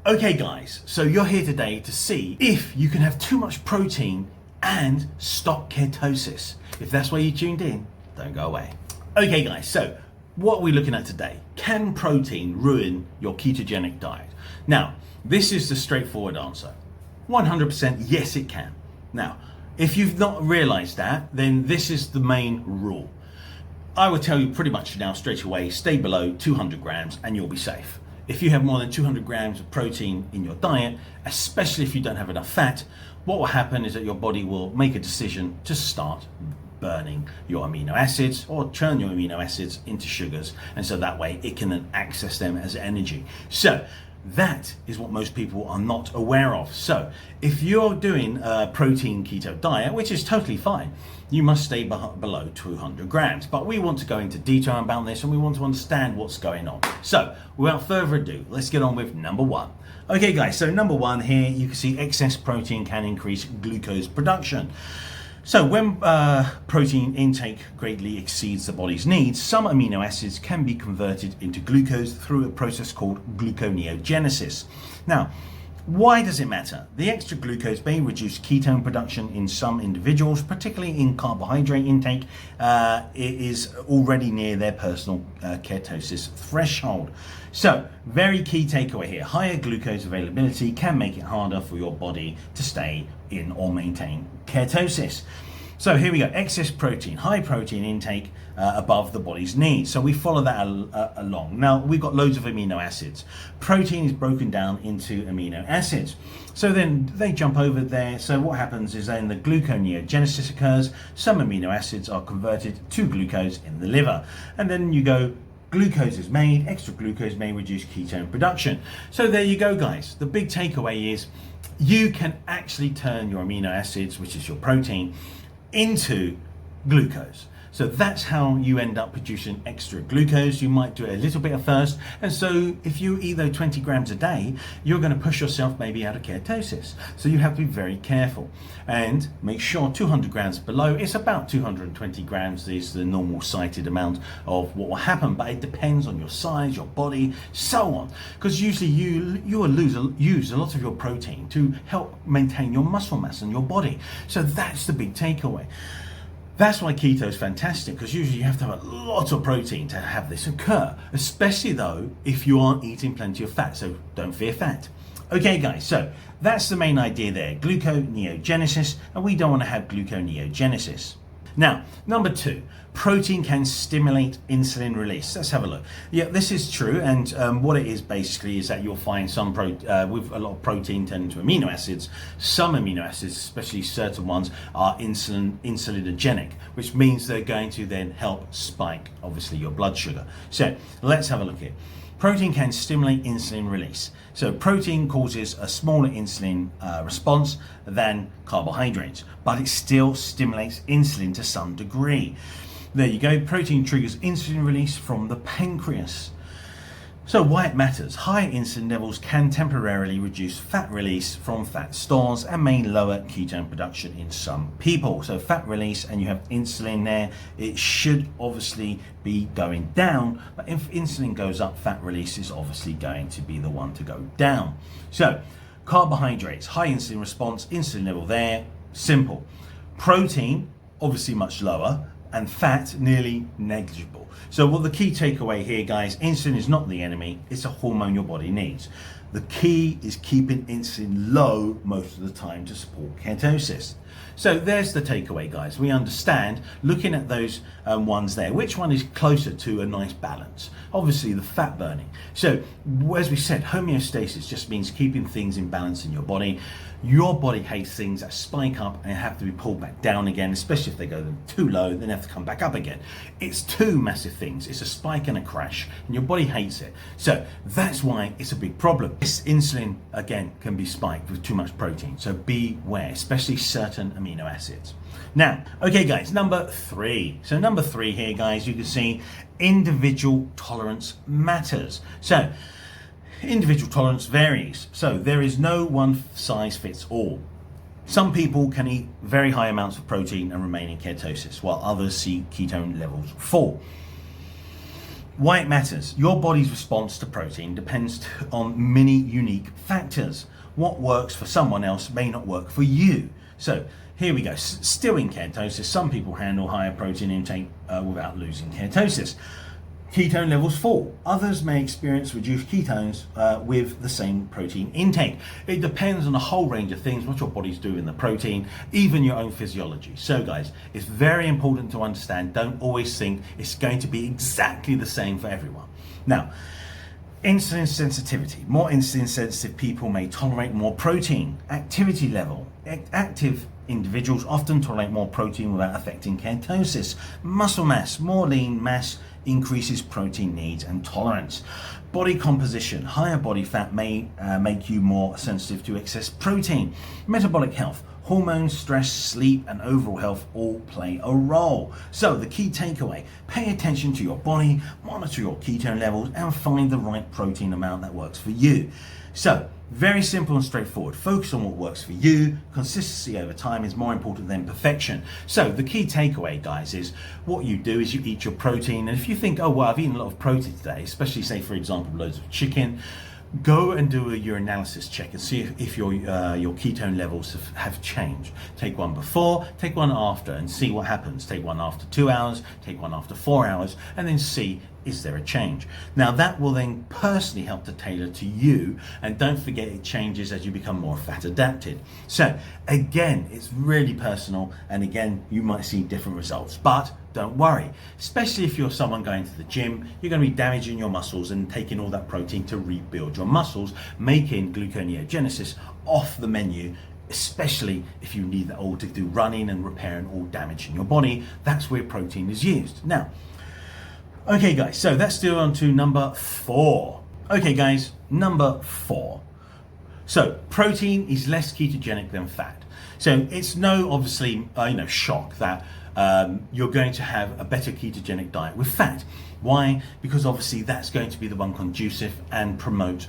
Okay guys, so you're here today to see if you can have too much protein and stop ketosis. If that's why you tuned in, don't go away. Okay guys, so what are we looking at today? Can protein ruin your ketogenic diet? Now, this is the straightforward answer. 100% yes it can. Now, if you've not realized that, then this is the main rule. I will tell you pretty much now straight away, stay below 200 grams and you'll be safe. If you have more than 200 grams of protein in your diet, especially if you don't have enough fat, what will happen is that your body will make a decision to start burning your amino acids or turn your amino acids into sugars, and so that way it can then access them as energy. So that is what most people are not aware of. So if you're doing a protein keto diet, which is totally fine, you must stay below 200 grams. But we want to go into detail about this and we want to understand what's going on. So without further ado, let's get on with number one. Okay guys, so number one here, you can see excess protein can increase glucose production. So when protein intake greatly exceeds the body's needs, some amino acids can be converted into glucose through a process called gluconeogenesis. Now, why does it matter? The extra glucose may reduce ketone production in some individuals, particularly in carbohydrate intake. It is already near their personal ketosis threshold. So, very key takeaway here. Higher glucose availability can make it harder for your body to stay in or maintain ketosis. So here we go, excess protein, high protein intake above the body's needs. So we follow that along. Now we've got loads of amino acids. Protein is broken down into amino acids. So then they jump over there. So what happens is then the gluconeogenesis occurs. Some amino acids are converted to glucose in the liver. And then you go, glucose is made, extra glucose may reduce ketone production. So there you go guys. The big takeaway is you can actually turn your amino acids, which is your protein, into glucose. So that's how you end up producing extra glucose. You might do it a little bit at first. And so if you eat those 20 grams a day, you're going to push yourself maybe out of ketosis. So you have to be very careful and make sure 200 grams below. It's about 220 grams is the normal cited amount of what will happen, but it depends on your size, your body, so on. Because usually you will use a lot of your protein to help maintain your muscle mass in your body. So that's the big takeaway. That's why keto is fantastic, because usually you have to have a lot of protein to have this occur, especially though if you aren't eating plenty of fat, so don't fear fat. Okay guys, so that's the main idea there, gluconeogenesis, and we don't want to have gluconeogenesis. Now, number two, protein can stimulate insulin release. Let's have a look. Yeah, this is true, and what it is basically is that you'll find some with a lot of protein turned into amino acids. Some amino acids, especially certain ones, are insulinogenic, which means they're going to then help spike, obviously, your blood sugar. So let's have a look here. Protein can stimulate insulin release. So protein causes a smaller insulin response than carbohydrates, but it still stimulates insulin to some degree. There you go, protein triggers insulin release from the pancreas. So why it matters, high insulin levels can temporarily reduce fat release from fat stores and may lower ketone production in some people. So fat release and you have insulin there, it should obviously be going down, but if insulin goes up, fat release is obviously going to be the one to go down. So carbohydrates, high insulin response, insulin level there, simple. Protein, obviously much lower, and fat nearly negligible. So what the key takeaway here guys, insulin is not the enemy, it's a hormone your body needs. The key is keeping insulin low most of the time to support ketosis. So there's the takeaway guys, we understand looking at those ones there, which one is closer to a nice balance? Obviously the fat burning. So as we said, homeostasis just means keeping things in balance in your body. Your body hates things that spike up and have to be pulled back down again, especially if they go too low, then they have to come back up again. It's two massive things. It's a spike and a crash, and your body hates it. So that's why it's a big problem. This insulin, again, can be spiked with too much protein. So beware, especially certain amino acids. Now, okay guys, number three. So number three here guys, you can see individual tolerance matters. So individual tolerance varies, so there is no one size fits all. Some people can eat very high amounts of protein and remain in ketosis, while others see ketone levels fall. Why it matters. Your body's response to protein depends on many unique factors. What works for someone else may not work for you. So here we go. Still in ketosis, some people handle higher protein intake without losing ketosis. Ketone levels fall. Others may experience reduced ketones with the same protein intake. It depends on a whole range of things, what your body's doing in the protein, even your own physiology. So guys, it's very important to understand, don't always think it's going to be exactly the same for everyone. Now, insulin sensitivity. More insulin sensitive people may tolerate more protein. Activity level. Active individuals often tolerate more protein without affecting ketosis. Muscle mass. More lean mass increases protein needs and tolerance. Body composition. Higher body fat may make you more sensitive to excess protein. Metabolic health. Hormones, stress, sleep, and overall health all play a role. So the key takeaway, pay attention to your body, monitor your ketone levels, and find the right protein amount that works for you. So, very simple and straightforward. Focus on what works for you. Consistency over time is more important than perfection. So the key takeaway, guys, is what you do is you eat your protein. And if you think, oh, well, I've eaten a lot of protein today, especially say, for example, loads of chicken, go and do a urinalysis check and see if your ketone levels have changed. Take one before, take one after, and see what happens. Take one after 2 hours, take one after 4 hours, and then see, is there a change? Now that will then personally help to tailor to you, and don't forget it changes as you become more fat adapted. So again, it's really personal, and again, you might see different results, but don't worry, especially if you're someone going to the gym, you're going to be damaging your muscles and taking all that protein to rebuild your muscles, making gluconeogenesis off the menu, especially if you need that all to do running and repairing all damage in your body. That's where protein is used. Now, okay guys, so let's do on to number 4. Okay guys, number 4. So protein is less ketogenic than fat. So it's no obviously shock that you're going to have a better ketogenic diet with fat. Why? Because obviously that's going to be the one conducive and promote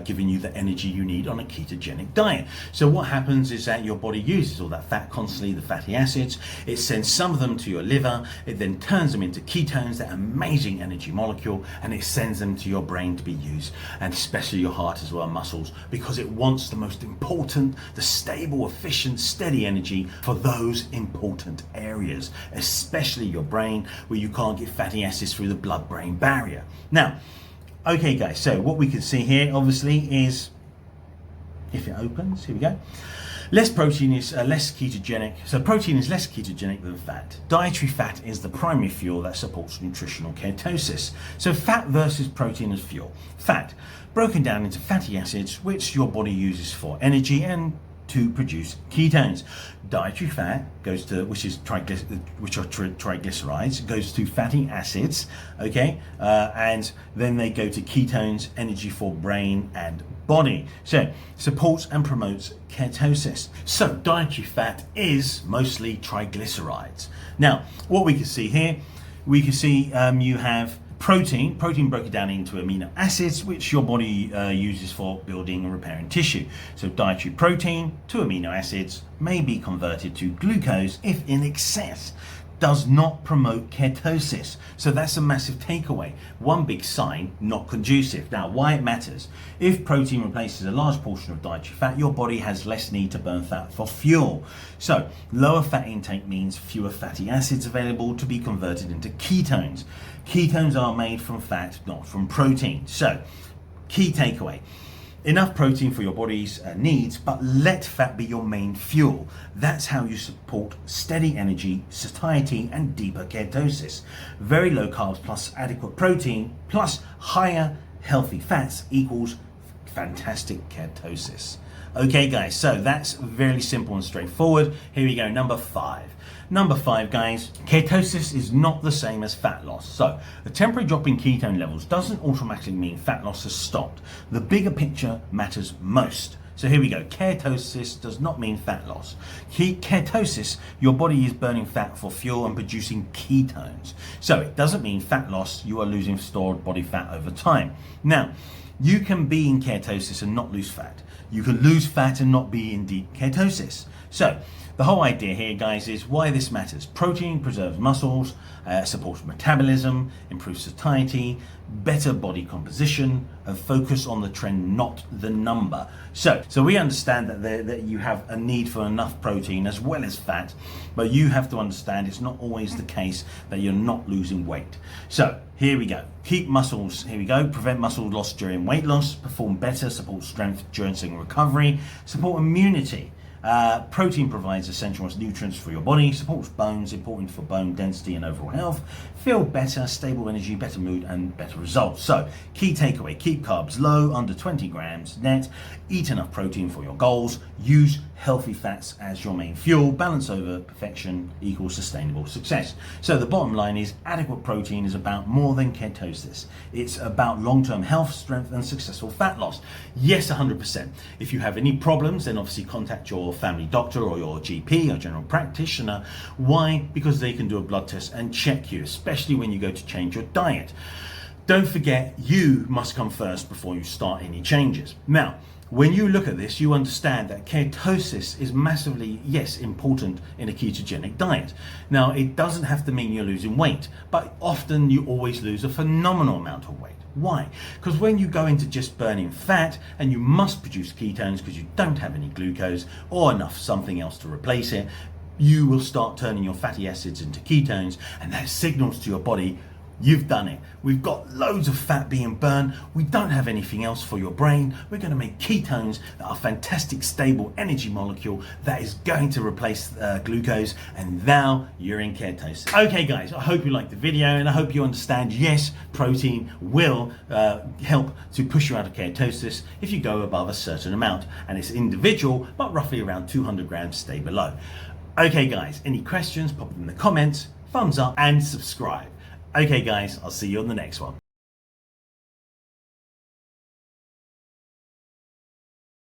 giving you the energy you need on a ketogenic diet. So what happens is that your body uses all that fat constantly, the fatty acids, it sends some of them to your liver, it then turns them into ketones, that amazing energy molecule, and it sends them to your brain to be used, and especially your heart as well, muscles, because it wants the most important, the stable, efficient, steady energy for those important areas, especially your brain, where you can't get fatty acids through the blood-brain barrier. Now, okay guys, so what we can see here obviously is, if it opens, here we go, less protein is less ketogenic. So protein is less ketogenic than fat. Dietary fat is the primary fuel that supports nutritional ketosis. So fat versus protein as fuel. Fat broken down into fatty acids, which your body uses for energy and to produce ketones. Dietary fat goes to, which are triglycerides, goes to fatty acids, okay, and then they go to ketones, energy for brain and body. So supports and promotes ketosis. So dietary fat is mostly triglycerides. Now, what we can see here, we can see you have protein broken down into amino acids, which your body uses for building and repairing tissue. So dietary protein to amino acids may be converted to glucose if in excess. Does not promote ketosis. So that's a massive takeaway. One big sign, not conducive. Now, why it matters. If protein replaces a large portion of dietary fat, your body has less need to burn fat for fuel. So lower fat intake means fewer fatty acids available to be converted into ketones. Ketones are made from fat, not from protein. So, key takeaway. Enough protein for your body's needs, but let fat be your main fuel. That's how you support steady energy, satiety, and deeper ketosis. Very low carbs plus adequate protein plus higher healthy fats equals fantastic ketosis. Okay guys, so that's very simple and straightforward. Here we go, number 5. Number 5, guys, ketosis is not the same as fat loss. So a temporary drop in ketone levels doesn't automatically mean fat loss has stopped. The bigger picture matters most. So here we go, ketosis does not mean fat loss. Ketosis, your body is burning fat for fuel and producing ketones. So it doesn't mean fat loss, you are losing stored body fat over time. Now, you can be in ketosis and not lose fat. You can lose fat and not be in deep ketosis. So the whole idea here, guys, is why this matters. Protein preserves muscles, supports metabolism, improves satiety, better body composition, and focus on the trend, not the number. So we understand that you have a need for enough protein as well as fat, but you have to understand it's not always the case that you're not losing weight. So here we go. Keep muscles, here we go. Prevent muscle loss during weight loss, perform better, support strength during recovery, support immunity. Protein provides essential nutrients for your body, supports bones, important for bone density and overall health, feel better, stable energy, better mood and better results. So key takeaway, keep carbs low, under 20 grams net, eat enough protein for your goals, use healthy fats as your main fuel, balance over perfection equals sustainable success. So the bottom line is adequate protein is about more than ketosis. It's about long-term health, strength and successful fat loss. Yes, 100%. If you have any problems, then obviously contact your family doctor or your GP or general practitioner. Why? Because they can do a blood test and check you, especially when you go to change your diet. Don't forget, you must come first before you start any changes. Now, when you look at this, you understand that ketosis is massively, yes, important in a ketogenic diet. Now, it doesn't have to mean you're losing weight, but often you always lose a phenomenal amount of weight. Why? Because when you go into just burning fat and you must produce ketones because you don't have any glucose or enough something else to replace it, you will start turning your fatty acids into ketones, and that signals to your body, you've done it. We've got loads of fat being burned. We don't have anything else for your brain. We're going to make ketones that are fantastic, stable energy molecule that is going to replace glucose, and now you're in ketosis. Okay, guys, I hope you liked the video, and I hope you understand, yes, protein will help to push you out of ketosis if you go above a certain amount, and it's individual, but roughly around 200 grams, stay below. Okay, guys, any questions, pop them in the comments, thumbs up, and subscribe. Okay guys, I'll see you on the next one.